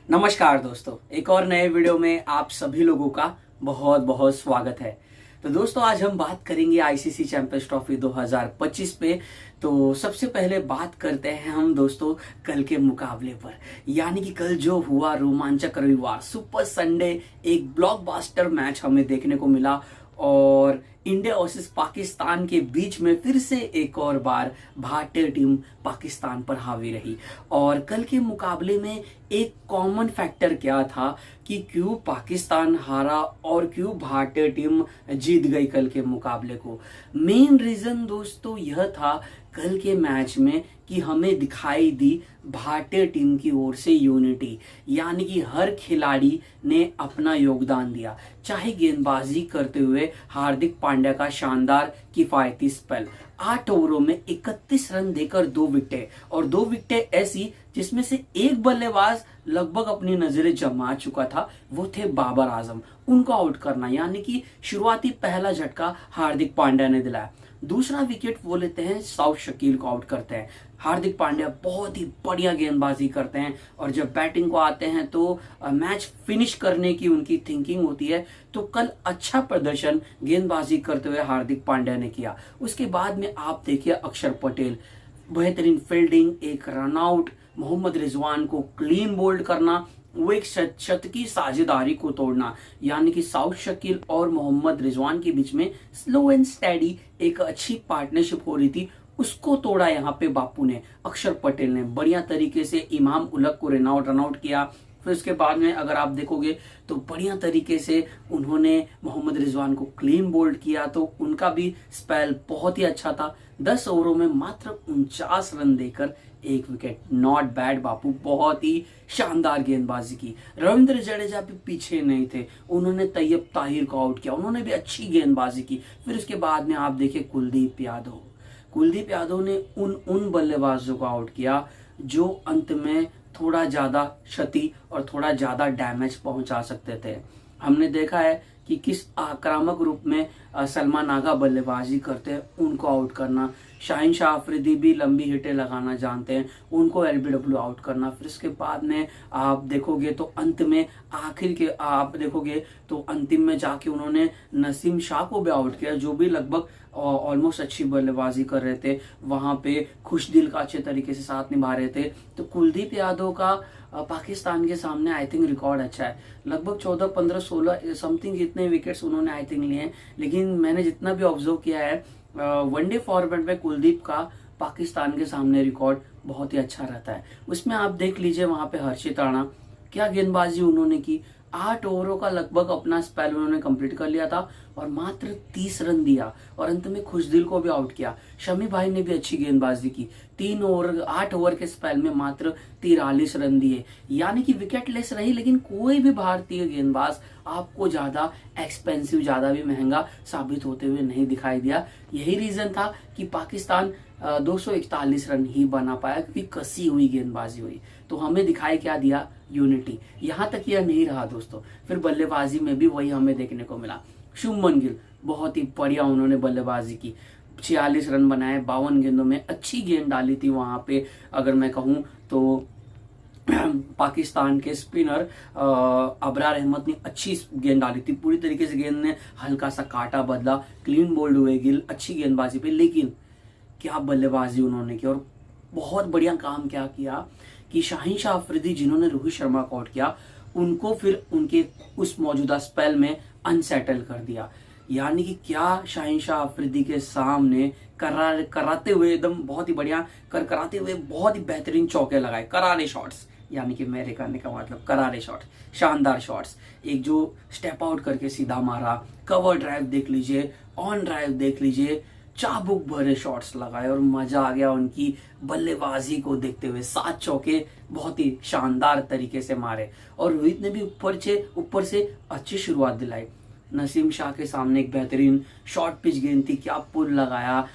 नमस्कार दोस्तों, एक और नए वीडियो में आप सभी लोगों का बहुत बहुत स्वागत है। तो दोस्तों, आज हम बात करेंगे आईसीसी चैंपियंस ट्रॉफी 2025 पे। तो सबसे पहले बात करते हैं हम दोस्तों कल के मुकाबले पर, यानी कि कल जो हुआ रोमांचक रविवार सुपर संडे, एक ब्लॉकबस्टर मैच हमें देखने को मिला और इंडिया वर्सेस पाकिस्तान के बीच में फिर से एक और बार भारतीय टीम पाकिस्तान पर हावी रही। और कल के मुकाबले में एक कॉमन फैक्टर क्या था कि क्यों पाकिस्तान हारा और क्यों भारतीय टीम जीत गई कल के मुकाबले को। मेन रीजन दोस्तों यह था कल के मैच में कि हमें दिखाई दी भारतीय टीम की ओर से यूनिटी, यानी कि हर खिलाड़ी ने अपना योगदान दिया। चाहे गेंदबाजी करते हुए हार्दिक पांड्या का शानदार किफायती स्पेल, 8 ओवरों में 31 रन देकर 2 विकेटें, और 2 विकेटें ऐसी जिसमें से एक बल्लेबाज लगभग अपनी नजरें जमा चुका था, वो थे बाबर आजम। उनको आउट करना, यानी कि शुरुआती पहला झटका हार्दिक पांड्या ने दिलाया। दूसरा विकेट वो लेते हैं, साउथ शकील को आउट करते हैं। हार्दिक पांड्या बहुत ही बढ़िया गेंदबाजी करते हैं और जब बैटिंग को आते हैं तो मैच फिनिश करने की उनकी थिंकिंग होती है। तो कल अच्छा प्रदर्शन गेंदबाजी करते हुए हार्दिक पांड्या ने किया। उसके बाद में आप देखिए अक्षर पटेल, बेहतरीन फील्डिंग, एक रनआउट, मोहम्मद रिजवान को क्लीन बोल्ड करना, वो एक शतकी साझेदारी को तोड़ना, यानी कि साउथ शकील और मोहम्मद रिजवान के बीच में स्लो एंड स्टेडी एक अच्छी पार्टनरशिप हो रही थी, उसको तोड़ा यहाँ पे बापू ने, अक्षर पटेल ने बढ़िया तरीके से इमाम उलग को रनआउट किया। फिर उसके बाद में अगर आप देखोगे तो बढ़िया तरीके से उन्होंने मोहम्मद रिजवान को क्लीन बोल्ड किया, तो उनका भी स्पेल बहुत ही अच्छा था। 10 ओवरों में मात्र 49 रन देकर 1 विकेट, नॉट बैड बापू, बहुत ही शानदार गेंदबाजी की। रविंद्र जडेजा भी पीछे नहीं थे, उन्होंने तैयब ताहिर को आउट किया, उन्होंने भी अच्छी गेंदबाजी की। फिर उसके बाद में आप देखिए कुलदीप यादव ने उन बल्लेबाजों को आउट किया जो अंत में थोड़ा ज्यादा क्षति और थोड़ा ज्यादा डैमेज पहुंचा सकते थे। हमने देखा है कि किस आक्रामक रूप में सलमान आगा बल्लेबाजी करते हैं, उनको आउट करना। शाहीन शाह अफरीदी भी लंबी हिटें लगाना जानते हैं, उनको एलबीडब्ल्यू आउट करना। फिर उसके बाद में आप देखोगे तो अंत में आप देखोगे तो अंतिम में जाके उन्होंने नसीम शाह को भी आउट किया, जो भी लगभग ऑलमोस्ट अच्छी बल्लेबाजी कर रहे थे। वहां पे खुशदिल का अच्छे तरीके से साथ निभा रहे थे। तो कुलदीप यादव का पाकिस्तान के सामने आई थिंक रिकॉर्ड अच्छा है, लगभग 14, 15, 16 समथिंग इतने विकेट्स उन्होंने आई थिंक लिए हैं। लेकिन मैंने जितना भी ऑब्जर्व किया है, वनडे फॉर्मेट में कुलदीप का पाकिस्तान के सामने रिकॉर्ड बहुत ही अच्छा रहता है। उसमें आप देख लीजिए वहां पे हर्षित राणा, क्या गेंदबाजी उन्होंने की। 8 ओवरों का लगभग अपना स्पेल उन्होंने कंप्लीट कर लिया था और मात्र 30 रन दिया और अंत में खुशदिल को भी आउट किया। शमी भाई ने भी अच्छी गेंदबाजी की, 8 ओवर के स्पेल में मात्र 43 रन दिए, यानी कि विकेट लेस रही। लेकिन कोई भी भारतीय गेंदबाज आपको ज्यादा एक्सपेंसिव, ज्यादा भी महंगा साबित होते हुए नहीं दिखाई दिया। यही रीजन था कि पाकिस्तान 241 रन ही बना पाया, क्योंकि कसी हुई गेंदबाजी हुई। तो हमें दिखाई क्या दिया, यूनिटी। यहां तक यह नहीं रहा दोस्तों, फिर बल्लेबाजी में भी वही हमें देखने को मिला। शुभमन गिल बहुत ही बढ़िया उन्होंने बल्लेबाजी की, 46 रन बनाए 52 गेंदों में, अच्छी गेंद डाली थी वहां पे। अगर मैं कहूं तो पाकिस्तान के स्पिनर अबरार अहमद ने अच्छी गेंद डाली थी, पूरी तरीके से गेंद ने हल्का सा काटा बदला, क्लीन बोल्ड हुए गिल, अच्छी गेंदबाजी पे। लेकिन क्या बल्लेबाजी उन्होंने की, और बहुत बढ़िया काम क्या किया कि शाहीन शाह अफरीदी जिन्होंने रोहित शर्मा को आउट किया, उनको फिर उनके उस मौजूदा स्पेल में अनसेटल कर दिया। यानी कि क्या शाहीन शाह अफरीदी के सामने कराते हुए एकदम बहुत ही बढ़िया कराते हुए बहुत ही बेहतरीन चौके लगाए, करारे शॉट्स, यानी कि मेरे कहने का मतलब करारे शॉट, शानदार शॉट्स। एक जो स्टेप आउट करके सीधा मारा, कवर ड्राइव देख लीजिए, ऑन ड्राइव देख लीजिए, चाबुक भरे शॉट्स लगाए और मजा आ गया उनकी बल्लेबाजी को देखते हुए। 7 चौके बहुत ही शानदार तरीके से मारे और रोहित ने भी ऊपर से अच्छी शुरुआत दिलाई। नसीम शाह के सामने एक बेहतरीन शॉर्ट पिच गेंद थी, क्या पुल लगाया,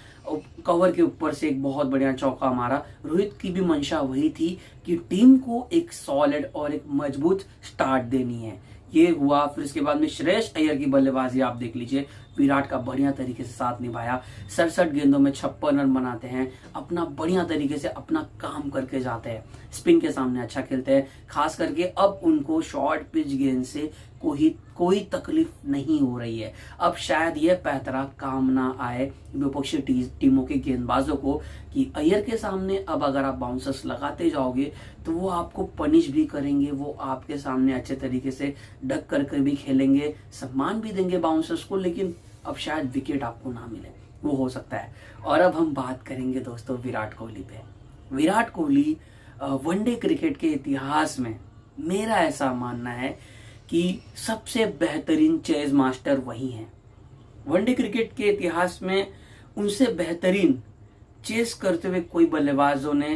कवर के ऊपर से एक बहुत बढ़िया चौका मारा। रोहित की भी मंशा वही थी कि टीम को एक सॉलिड और एक मजबूत स्टार्ट देनी है, ये हुआ। फिर इसके बाद में श्रेयस अय्यर की बल्लेबाजी आप देख लीजिए, विराट का बढ़िया तरीके से साथ निभाया, 67 गेंदों में 56 रन बनाते हैं, अपना बढ़िया तरीके से अपना काम करके जाते हैं। स्पिन के सामने अच्छा खेलते हैं। खास करके अब उनको शॉर्ट पिच गेंद से कोई तकलीफ नहीं हो रही है। अब शायद ये पैतरा काम ना आए विपक्षी टीमों के गेंदबाजों को कि अय्यर के सामने अब अगर आप बाउंसर्स लगाते जाओगे तो वो आपको पनिश भी करेंगे, वो आपके सामने अच्छे तरीके से डक कर भी खेलेंगे, सम्मान भी देंगे बाउंसर्स को, लेकिन अब शायद विकेट आपको ना मिले, वो हो सकता है। और अब हम बात करेंगे दोस्तों विराट कोहली पे। विराट कोहली वनडे क्रिकेट के इतिहास में मेरा ऐसा मानना है कि सबसे बेहतरीन चेज मास्टर वही हैं। वनडे क्रिकेट के इतिहास में उनसे बेहतरीन चेस करते हुए कोई बल्लेबाजों ने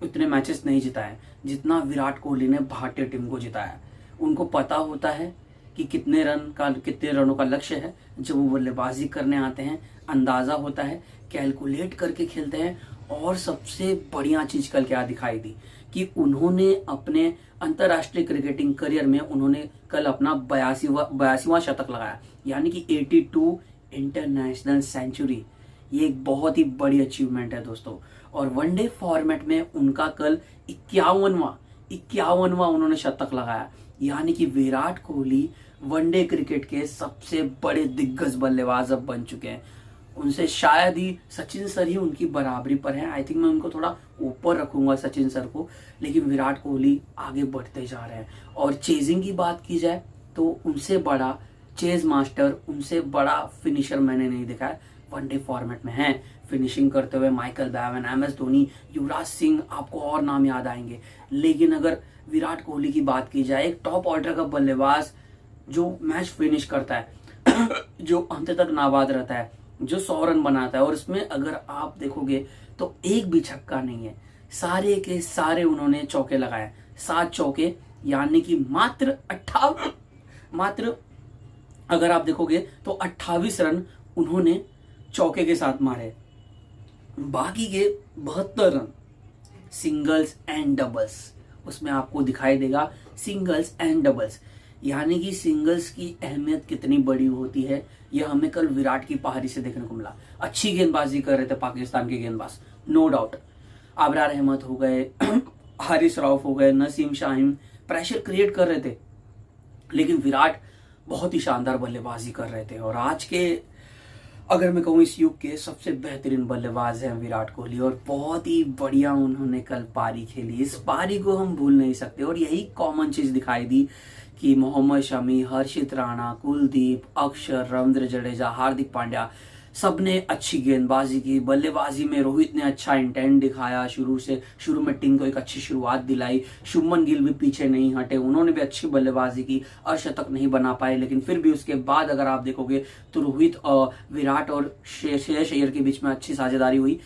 उतने मैचेस नहीं जिताए जितना विराट कोहली ने भारतीय टीम को जिताया। उनको पता होता है कि कितने रनों का लक्ष्य है जब वो बल्लेबाजी करने आते हैं, अंदाजा होता है, कैलकुलेट करके खेलते हैं। और सबसे बढ़िया चीज कल क्या दिखाई दी कि उन्होंने अपने अंतरराष्ट्रीय क्रिकेटिंग करियर में उन्होंने कल अपना 82वां शतक लगाया, यानी कि 82 इंटरनेशनल सेंचुरी। ये एक बहुत ही बड़ी अचीवमेंट है दोस्तों। और वनडे फॉर्मेट में उनका कल 51वां उन्होंने शतक लगाया, यानी कि विराट कोहली वनडे क्रिकेट के सबसे बड़े दिग्गज बल्लेबाज अब बन चुके हैं। उनसे शायद ही सचिन सर ही उनकी बराबरी पर हैं। आई थिंक मैं उनको थोड़ा ऊपर रखूंगा सचिन सर को, लेकिन विराट कोहली आगे बढ़ते जा रहे हैं। और चेजिंग की बात की जाए तो उनसे बड़ा चेज मास्टर, उनसे बड़ा फिनिशर मैंने नहीं देखा है। वनडे फॉर्मेट में है फिनिशिंग करते हुए Michael Bevan, MS Dhoni, Yuvraj Singh, आपको और नाम याद आएंगे। लेकिन अगर विराट कोहली की बात की जाए, एक टॉप ऑर्डर का बल्लेबाज जो मैच फिनिश करता है जो अंत तक नाबाद रहता है, जो 100 रन बनाता है, और इसमें अगर आप देखोगे तो एक भी छक्का नहीं है, सारे के सारे उन्होंने चौके लगाए, 7 चौके, यानी कि मात्र अगर आप देखोगे तो 28 रन उन्होंने चौके के साथ मारे। बाकी के 72 रन सिंगल्स एंड डबल्स, उसमें आपको दिखाई देगा सिंगल्स एंड डबल्स, यानी कि सिंगल्स की अहमियत कितनी बड़ी होती है यह हमें कल विराट की पारी से देखने को मिला। अच्छी गेंदबाजी कर रहे थे पाकिस्तान के गेंदबाज, नो डाउट। आबरार अहमद हो गए, हारिस रऊफ हो गए, नसीम शाहीन प्रेशर क्रिएट कर रहे थे, लेकिन विराट बहुत ही शानदार बल्लेबाजी कर रहे थे। और आज के अगर मैं कहूँ इस युग के सबसे बेहतरीन बल्लेबाज हैं विराट कोहली, और बहुत ही बढ़िया उन्होंने कल पारी खेली। इस पारी को हम भूल नहीं सकते। और यही कॉमन चीज दिखाई दी कि मोहम्मद शमी, हर्षित राणा, कुलदीप, अक्षर, रविंद्र जडेजा, हार्दिक पांड्या सबने अच्छी गेंदबाजी की। बल्लेबाजी में रोहित ने अच्छा इंटेंट दिखाया, शुरू में टीम को एक अच्छी शुरुआत दिलाई। शुभमन गिल भी पीछे नहीं हटे, उन्होंने भी अच्छी बल्लेबाजी की, अर्धशतक नहीं बना पाए, लेकिन फिर भी उसके बाद अगर आप देखोगे तो रोहित, विराट और श्रेयस अय्यर के बीच में अच्छी साझेदारी हुई।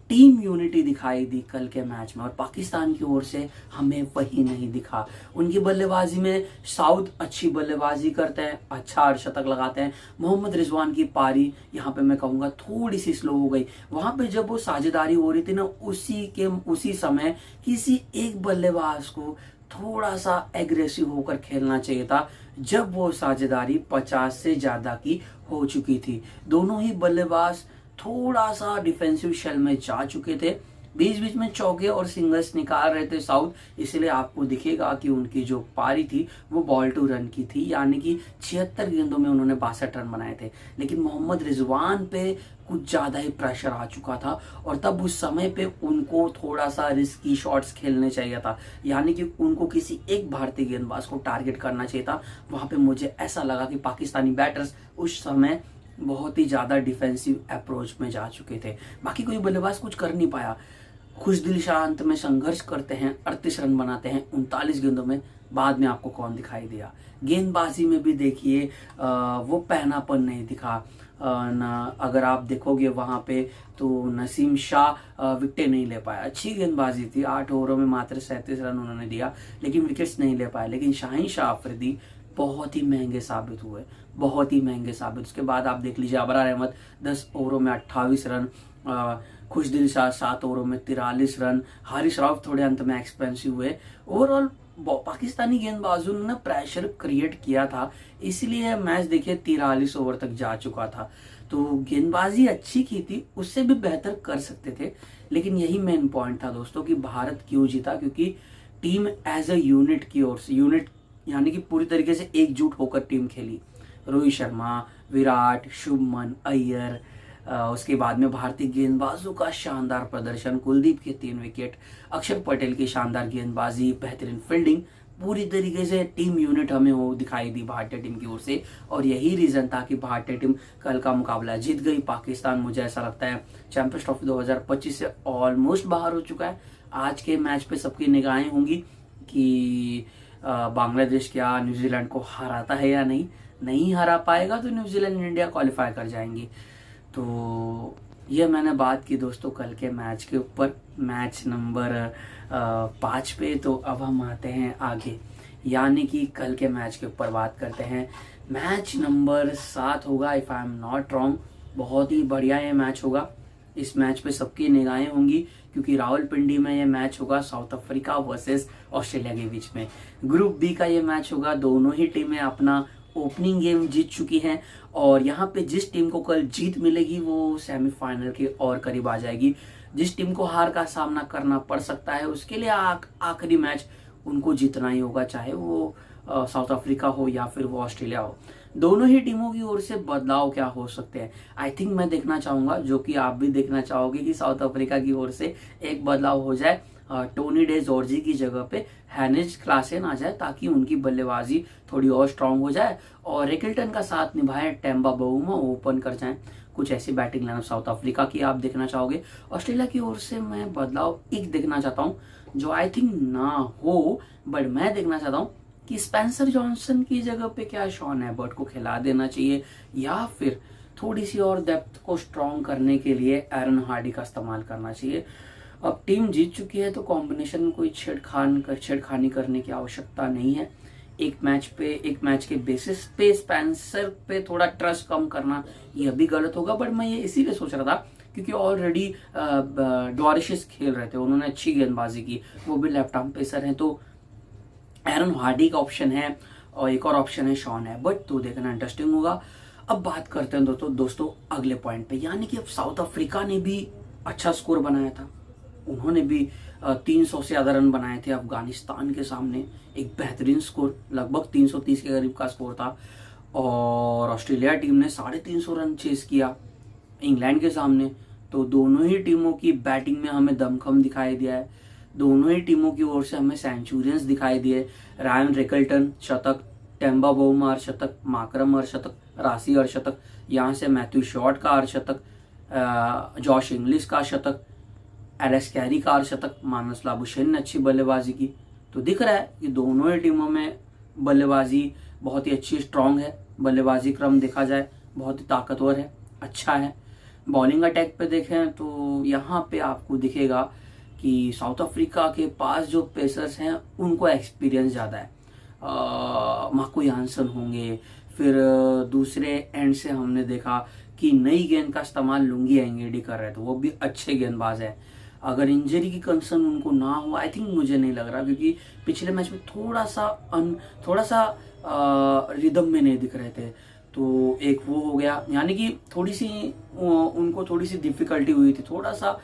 टीम यूनिटी दिखाई दी कल के मैच में, और पाकिस्तान की ओर से हमें वही नहीं दिखा। उनकी बल्लेबाजी में साउथ अच्छी बल्लेबाजी करते हैं, अच्छा अर्धशतक लगाते हैं। मोहम्मद रिजवान की पारी यहाँ पे मैं कहूँगा थोड़ी सी स्लो हो गई। वहां पे जब वो साझेदारी हो रही थी ना, उसी समय किसी एक बल्लेबाज को थोड़ा सा एग्रेसिव होकर खेलना चाहिए था, जब वो साझेदारी 50 से ज्यादा की हो चुकी थी। दोनों ही बल्लेबाज थोड़ा सा डिफेंसिव शेल में जा चुके थे, बीच बीच में चौके और सिंगल्स निकाल रहे थे साउथ, इसलिए आपको दिखेगा कि उनकी जो पारी थी वो बॉल टू रन की थी, यानी कि 76 गेंदों में उन्होंने 62 रन बनाए थे। लेकिन मोहम्मद रिजवान पे कुछ ज्यादा ही प्रेशर आ चुका था, और तब उस समय पे उनको थोड़ा सा रिस्की शॉट्स खेलने चाहिए था, यानी कि उनको किसी एक भारतीय गेंदबाज को टारगेट करना चाहिए था। वहां पे मुझे ऐसा लगा कि पाकिस्तानी बैटर्स उस समय बहुत ही ज्यादा डिफेंसिव अप्रोच में जा चुके थे। बाकी कोई बल्लेबाज कुछ कर नहीं पाया। खुशदिल शाह अंत में संघर्ष करते हैं, 38 रन बनाते हैं 39 गेंदों में। बाद में आपको कौन दिखाई दिया? गेंदबाजी में भी देखिए वो पहनापन नहीं दिखा। अगर आप देखोगे वहां पे तो नसीम शाह विकेट नहीं ले पाया। अच्छी गेंदबाजी थी, 8 ओवरों में मात्र 37 रन उन्होंने दिया, लेकिन विकेट्स नहीं ले पाए। लेकिन शाहीन शाह अफरीदी बहुत ही महंगे साबित हुए, बहुत ही महंगे साबित। उसके बाद आप देख लीजिए अबरार अहमद 10 ओवरों में 28 रन, खुशदिल शाह 7 ओवरों में 43 रन, हारिस रऊफ थोड़े अंत में एक्सपेंसिव हुए। ओवरऑल पाकिस्तानी गेंदबाजों ने प्रेशर क्रिएट किया था, इसलिए मैच देखिए 43 ओवर तक जा चुका था। तो गेंदबाजी अच्छी की थी, उससे भी बेहतर कर सकते थे, लेकिन यही मेन पॉइंट था दोस्तों कि भारत क्यों जीता, क्योंकि टीम एज अ यूनिट की ओर से, यूनिट यानी कि पूरी तरीके से एकजुट होकर टीम खेली। रोहित शर्मा, विराट, शुभमन, अय्यर, उसके बाद में भारतीय गेंदबाजों का शानदार प्रदर्शन, कुलदीप के 3 विकेट, अक्षर पटेल की शानदार गेंदबाजी, बेहतरीन फील्डिंग, पूरी तरीके से टीम यूनिट हमें हो दिखाई दी भारतीय टीम की ओर से। और यही रीजन था कि भारतीय टीम कल का मुकाबला जीत गई। पाकिस्तान मुझे ऐसा लगता है चैंपियंस ट्रॉफी 2025 से ऑलमोस्ट बाहर हो चुका है। आज के मैच पे सबकी निगाहें होंगी कि बांग्लादेश क्या न्यूजीलैंड को हराता है या नहीं हरा पाएगा तो न्यूजीलैंड इंडिया क्वालिफाई कर जाएंगी। तो ये मैंने बात की दोस्तों कल के मैच के ऊपर, मैच नंबर 5 पे। तो अब हम आते हैं आगे, यानी कि कल के मैच के ऊपर बात करते हैं। मैच नंबर 7 होगा if I am not wrong. बहुत ही बढ़िया ये मैच होगा। इस मैच पे सबकी निगाहें होंगी क्योंकि रावलपिंडी में ये मैच होगा साउथ अफ्रीका वर्सेस ऑस्ट्रेलिया के बीच में। ग्रुप बी का ये मैच होगा। दोनों ही टीमें अपना ओपनिंग गेम जीत चुकी हैं और यहाँ पे जिस टीम को कल जीत मिलेगी वो सेमीफाइनल के और करीब आ जाएगी। जिस टीम को हार का सामना करना पड़ सकता है उसके लिए आखिरी मैच उनको जीतना ही होगा, चाहे वो साउथ अफ्रीका हो या फिर वो ऑस्ट्रेलिया हो। दोनों ही टीमों की ओर से बदलाव क्या हो सकते हैं, आई थिंक मैं देखना चाहूंगा, जो कि आप भी देखना चाहोगे, कि साउथ अफ्रीका की ओर से एक बदलाव हो जाए, टोनी डे जॉर्जी की जगह पे हैनिज क्लासेन आ जाए ताकि उनकी बल्लेबाजी थोड़ी और स्ट्रांग हो जाए और रिकल्टन का साथ निभाए टेम्बा बाउमा ओपन कर जाए। कुछ ऐसी बैटिंग लाइनअप साउथ अफ्रीका की आप देखना चाहोगे। ऑस्ट्रेलिया की ओर से मैं बदलाव एक देखना चाहता हूँ जो आई थिंक ना हो, बट मैं देखना चाहता हूँ कि स्पेंसर जॉनसन की जगह पे क्या शॉन एबर्ट को खिला देना चाहिए या फिर थोड़ी सी और डेप्थ को स्ट्रांग करने के लिए एरन हार्डी का इस्तेमाल करना चाहिए। अब टीम जीत चुकी है तो कॉम्बिनेशन में कोई छेड़खानी करने की आवश्यकता नहीं है। एक मैच के बेसिस पे स्पेंसर पे थोड़ा ट्रस्ट कम करना यह भी गलत होगा, बट मैं ये इसीलिए सोच रहा था क्योंकि ऑलरेडी डॉरिशिस खेल रहे थे, उन्होंने अच्छी गेंदबाजी की, वो भी लेफ्ट आर्म पेसर हैं, तो एरन हार्डी का ऑप्शन है और एक और ऑप्शन है शॉन एबर्ट, तो देखना इंटरेस्टिंग होगा। अब बात करते हैं दोस्तों अगले पॉइंट पे, यानी कि अब साउथ अफ्रीका ने भी अच्छा स्कोर बनाया था। उन्होंने भी 300 से ज्यादा रन बनाए थे अफगानिस्तान के सामने, एक बेहतरीन स्कोर, लगभग 330 के करीब का स्कोर था। और ऑस्ट्रेलिया टीम ने 350 रन चेस किया इंग्लैंड के सामने। तो दोनों ही टीमों की बैटिंग में हमें दमखम दिखाई दिया है, दोनों ही टीमों की ओर से हमें सेंचुरियंस दिखाई दिए। रायन रिकल्टन शतक, टेम्बा बाउमा अर्धशतक, माकरम अर्धशतक, राशि अर्धशतक, यहाँ से मैथ्यू शॉर्ट का अर्धशतक, जॉश इंग्लिश का शतक, एलेक्स कैरी का अर्धशतक, मानस लाबुशेन ने अच्छी बल्लेबाजी की। तो दिख रहा है कि दोनों ही टीमों में बल्लेबाजी बहुत ही अच्छी स्ट्रांग है, बल्लेबाजी क्रम देखा जाए बहुत ही ताकतवर है, अच्छा है। बॉलिंग अटैक पे देखें तो यहाँ पे आपको दिखेगा कि साउथ अफ्रीका के पास जो पेसर्स हैं उनको एक्सपीरियंस ज़्यादा है। मार्को यानसन होंगे, फिर दूसरे एंड से हमने देखा कि नई गेंद का इस्तेमाल लुंगी एंगेडी कर रहे थे, वो भी अच्छे गेंदबाज है। अगर इंजरी की कंसर्न उनको ना हो, आई थिंक मुझे नहीं लग रहा, क्योंकि पिछले मैच में थोड़ा सा रिदम में नहीं दिख रहे थे। तो एक वो हो गया, यानी कि उनको थोड़ी सी डिफिकल्टी हुई थी, थोड़ा सा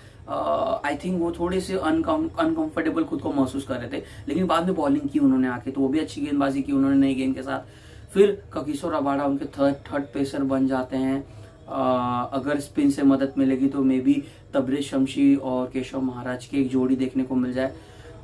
आई थिंक वो थोड़े से अनकंफर्टेबल खुद को महसूस कर रहे थे, लेकिन बाद में बॉलिंग की उन्होंने आके, तो वो भी अच्छी गेंदबाजी की उन्होंने नई गेंद के साथ। फिर कगिसो रबाडा उनके थर्ड पेसर बन जाते हैं। अगर स्पिन से मदद मिलेगी तो मे बी तबरेज शमशी और केशव महाराज की एक जोड़ी देखने को मिल जाए।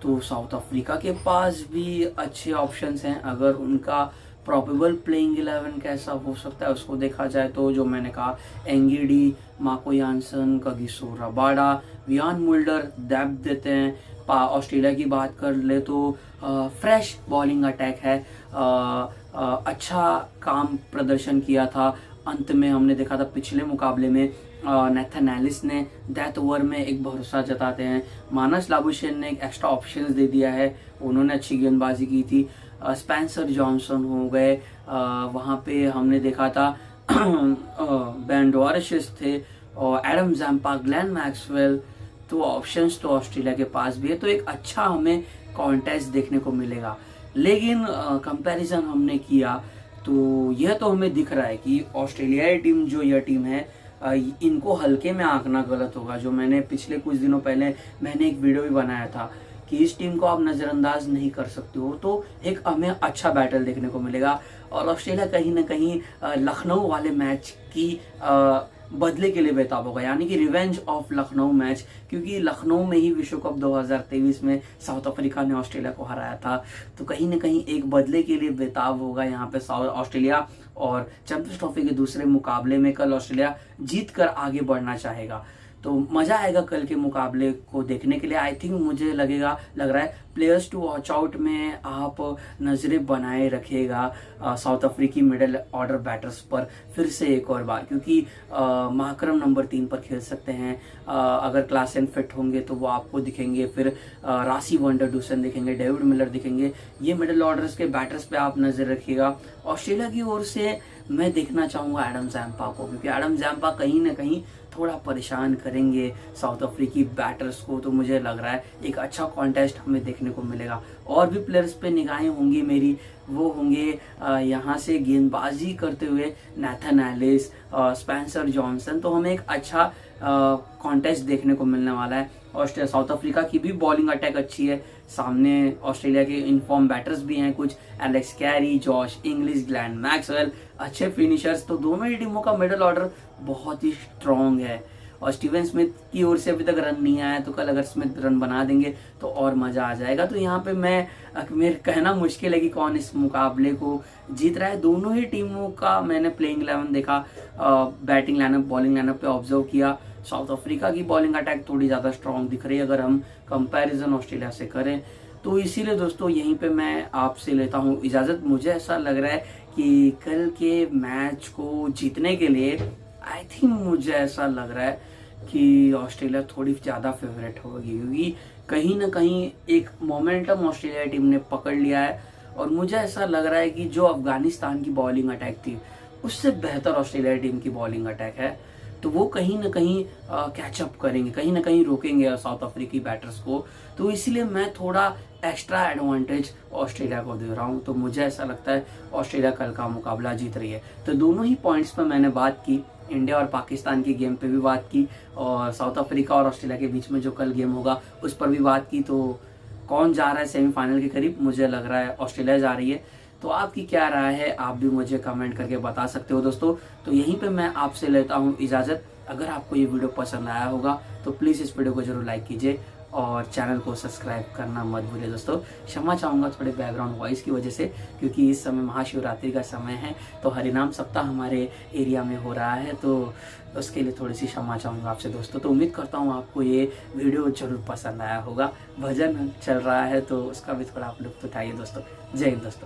तो साउथ अफ्रीका के पास भी अच्छे ऑप्शंस हैं। अगर उनका प्रोबेबल प्लेइंग 11 कैसा हो सकता है उसको देखा जाए तो जो मैंने कहा, Ngidi, Marco Jansen, Kagiso Rabada, Wiaan Mulder depth देते हैं। ऑस्ट्रेलिया की बात कर ले तो फ्रेश बॉलिंग अटैक है, अच्छा काम प्रदर्शन किया था। अंत में हमने देखा था पिछले मुकाबले में नेथन एलिस ने डेथ ओवर में एक भरोसा जताते हैं। मानस लाबुशेन ने एक एक्स्ट्रा ऑप्शंस दे दिया है, उन्होंने अच्छी गेंदबाजी की थी। स्पेंसर जॉनसन हो गए, वहाँ पे हमने देखा था बेन डॉरिशिस थे और एडम जैम्पा, ग्लेन मैक्सवेल। तो ऑप्शंस तो ऑस्ट्रेलिया के पास भी है, तो एक अच्छा हमें कॉन्टेस्ट देखने को मिलेगा। लेकिन कंपैरिजन हमने किया तो यह तो हमें दिख रहा है कि ऑस्ट्रेलियाई टीम जो यह टीम है इनको हल्के में आंकना गलत होगा। जो मैंने पिछले कुछ दिनों पहले मैंने एक वीडियो भी बनाया था कि इस टीम को आप नज़रअंदाज नहीं कर सकते हो, तो एक हमें अच्छा बैटल देखने को मिलेगा। और ऑस्ट्रेलिया कहीं ना कहीं लखनऊ वाले मैच की बदले के लिए बेताब होगा, यानी कि रिवेंज ऑफ लखनऊ मैच, क्योंकि लखनऊ में ही विश्व कप 2023 में साउथ अफ्रीका ने ऑस्ट्रेलिया को हराया था। तो कहीं ना कहीं एक बदले के लिए बेताब होगा यहाँ पे साउथ ऑस्ट्रेलिया। और चैंपियंस ट्रॉफी के दूसरे मुकाबले में कल ऑस्ट्रेलिया जीत कर आगे बढ़ना चाहेगा, तो मजा आएगा कल के मुकाबले को देखने के लिए। आई थिंक मुझे लग रहा है प्लेयर्स टू वॉच आउट में आप नजरें बनाए रखेगा साउथ अफ्रीकी मिडिल ऑर्डर बैटर्स पर फिर से एक और बार, क्योंकि माकरम नंबर 3 पर खेल सकते हैं। अगर क्लासन फिट होंगे तो वो आपको दिखेंगे, फिर रासी वंडर डूसन दिखेंगे, डेविड मिलर दिखेंगे। ये मिडिल ऑर्डर्स के बैटर्स पे आप नजर रखिएगा। ऑस्ट्रेलिया की ओर से मैं देखना चाहूंगा एडम जैम्पा को, क्योंकि एडम जैम्पा कहीं ना कहीं थोड़ा परेशान करेंगे साउथ अफ्रीकी बैटर्स को। तो मुझे लग रहा है एक अच्छा कॉन्टेस्ट हमें देखने को मिलेगा। और भी प्लेयर्स पे निगाहें होंगी मेरी, वो होंगे यहाँ से गेंदबाजी करते हुए नैथन एलिस, स्पेंसर जॉनसन। तो हमें एक अच्छा कॉन्टेस्ट देखने को मिलने वाला है। ऑस्ट्रेलिया साउथ अफ्रीका की भी बॉलिंग अटैक अच्छी है, सामने ऑस्ट्रेलिया के इनफॉर्म बैटर्स भी हैं कुछ, Alex Carey, Josh Inglis, Glenn Maxwell, अच्छे फिनिशर्स। तो दोनों ही टीमों का मिडिल ऑर्डर बहुत ही स्ट्रॉन्ग है। और स्टीवन स्मिथ की ओर से अभी तक रन नहीं आया, तो कल अगर स्मिथ रन बना देंगे तो और मजा आ जाएगा। तो यहाँ पे मेरे कहना मुश्किल है कि कौन इस मुकाबले को जीत रहा है। दोनों ही टीमों का मैंने प्लेइंग 11 देखा, बैटिंग लाइनअप, बॉलिंग लाइनअप पे ऑब्जर्व किया। साउथ अफ्रीका की बॉलिंग अटैक थोड़ी ज्यादा स्ट्रॉन्ग दिख रही है अगर हम कंपैरिजन ऑस्ट्रेलिया से करें। तो इसीलिए दोस्तों यहीं पे मैं आपसे लेता हूँ इजाजत। मुझे ऐसा लग रहा है कि कल के मैच को जीतने के लिए आई थिंक मुझे ऐसा लग रहा है कि ऑस्ट्रेलिया थोड़ी ज़्यादा फेवरेट होगी, क्योंकि कहीं ना कहीं एक मोमेंटम ऑस्ट्रेलिया टीम ने पकड़ लिया है। और मुझे ऐसा लग रहा है कि जो अफगानिस्तान की बॉलिंग अटैक थी उससे बेहतर ऑस्ट्रेलिया टीम की बॉलिंग अटैक है। तो वो कहीं ना कहीं कैचअप करेंगे, कहीं ना कहीं रोकेंगे साउथ अफ्रीकी बैटर्स को। तो इसलिए मैं थोड़ा एक्स्ट्रा एडवांटेज ऑस्ट्रेलिया को दे रहा हूँ। तो मुझे ऐसा लगता है ऑस्ट्रेलिया कल का मुकाबला जीत रही है। तो दोनों ही पॉइंट्स पर मैंने बात की, इंडिया और पाकिस्तान की गेम पे भी बात की, और साउथ अफ्रीका और ऑस्ट्रेलिया के बीच में जो कल गेम होगा उस पर भी बात की। तो कौन जा रहा है सेमीफाइनल के करीब? मुझे लग रहा है ऑस्ट्रेलिया जा रही है। तो आपकी क्या राय है, आप भी मुझे कमेंट करके बता सकते हो दोस्तों। तो यहीं पे मैं आपसे लेता हूँ इजाज़त। अगर आपको ये वीडियो पसंद आया होगा तो प्लीज़ इस वीडियो को जरूर लाइक कीजिए और चैनल को सब्सक्राइब करना मत भूलिए दोस्तों। क्षमा चाहूँगा थोड़े बैकग्राउंड वॉइस की वजह से, क्योंकि इस समय महाशिवरात्रि का समय है, तो हरिनाम सप्ताह हमारे एरिया में हो रहा है, तो उसके लिए थोड़ी सी क्षमा चाहूँगा आपसे दोस्तों। तो उम्मीद करता हूँ आपको ये वीडियो जरूर पसंद आया होगा। भजन चल रहा है तो उसका भी थोड़ा आप लुत्फ उठाइए दोस्तों। जय हिंद दोस्तों।